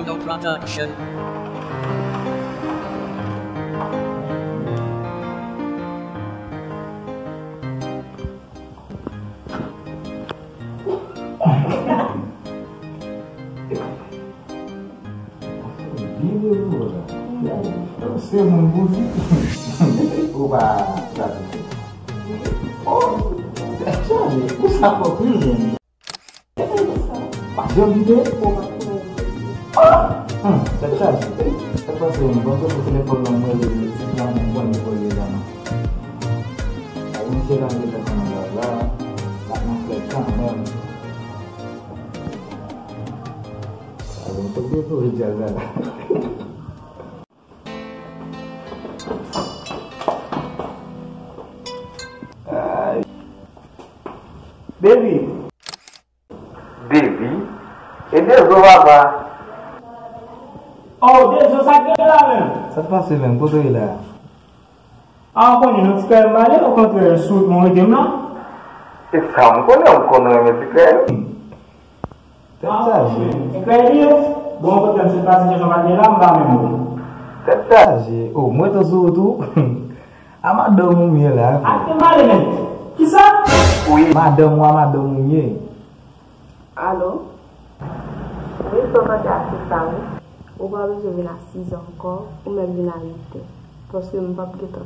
Studio Production. Você não música. Oba, oh, o saco aqui, mas eu me dei Tercaji, apa sih? Bangsa bertelepon nomor ini, sedang membuat boleh lama. Aku sedang kita mengalah, tak mengklaim kan? Kalau untuk itu dijaga. Baby, ini apa? Oh, dia susah ke dalam. Siapa sih yang putus ini? Aku ni nak sekarang balik, aku nak shoot mau game lah. Isam ko na ko na metikay. Tercaji. Kaya bom ko kan sitwasi je sama dia lamba memang. Tercaji. Oh, moi to suatu. Ama domu miela. Ate male ni. Kisah? Oui. Madam ni. Allô? Oui, je peux pas t'assister. Ou pas besoin de venir à 6 encore, ou même venir à 8 heures. Parce que je ne peux pas te faire.